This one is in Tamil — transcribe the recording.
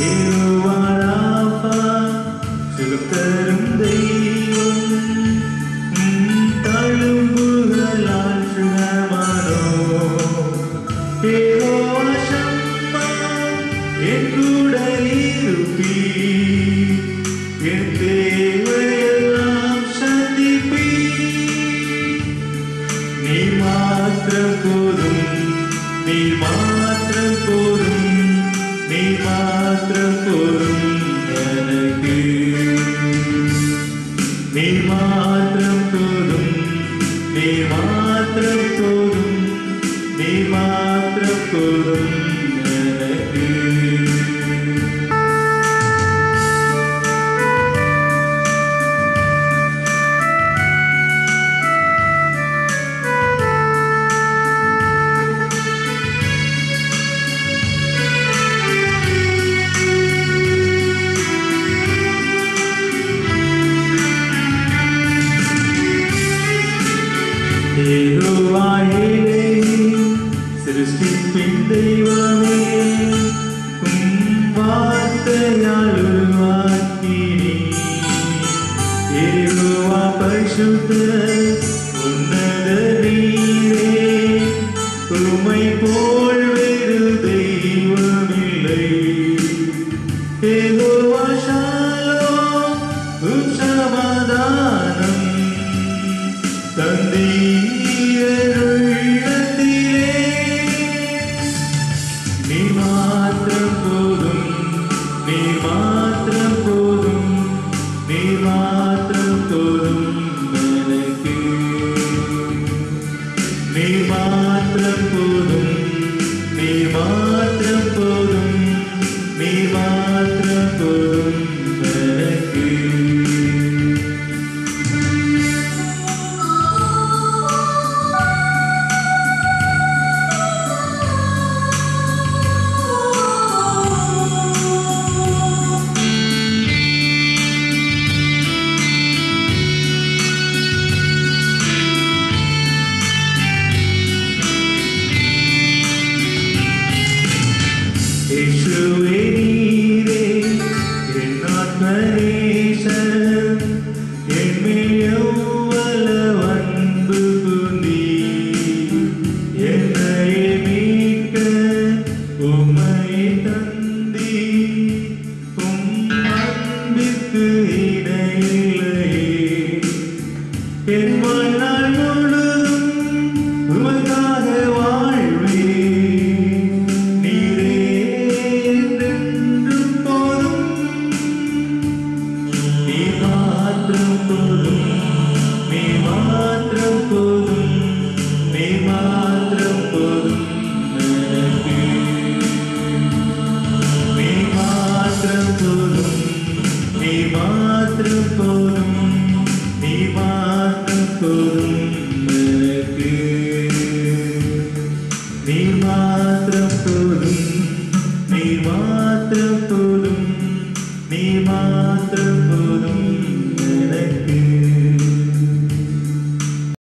ஏவாராபா சுகத்தரும் தெய்வம் தழும்புகளால் சுகமானோ ஏகோவா சம்மா என் கூட இருப்பீ என் தேவையெல்லாம் சந்திப்பீ நீ மாத்திரம் போதும் நீ மாத்திரம் போதும் நீ மாத்திரம் போதும் எனக்கு நீ மாத்திரம் போதும் நீ மாத்திரம் போதும் நீ மாத்திரம் போதும் எனக்கு யெகோவாயே சிருஷ்டிப்பின் தெய்வமே வார்த்தையால் உருவாக்கினீர் யெகோவா பரிசுத்தர் உன்னத நீரே உம்மை போல் வேறு தெய்வமில்லை யெகோவா ஷாலோம் உம் சமாதானம் நீ மாத்திரம் போதும் நீ மாத்திரம் போதும் நீ மாத்திரம் போதும் எனக்கு நீ மாத்திரம் போதும் நீ மாத்திரம் போதும் நீ மாத்திரம் போதும் எனக்கு യേശുവേ നീരേ എൻ ആത്മനേശൻ എന്മേൽ യൗവ്വന അൻപു പൂണ്ടി என்னையே மீட்க உம்மை தந்தி உம் அன்பிற்கு இணையில்லையே என் வாழ்நாள் முழுதும் உமக்காக வாழ்வேன் நீரே என்றென்றும் போதும் நீ மாத்திரம் போதும் நீ மாத்திரம் போதும் நீ மாத்திரம் போதும் எனக்கு நீ மாத்திரம் போதும் நீ மாத்திரம் போதும் நீ மாத்திரம் போதும் எனக்கு நீ மாத்திரம் போதும் நீ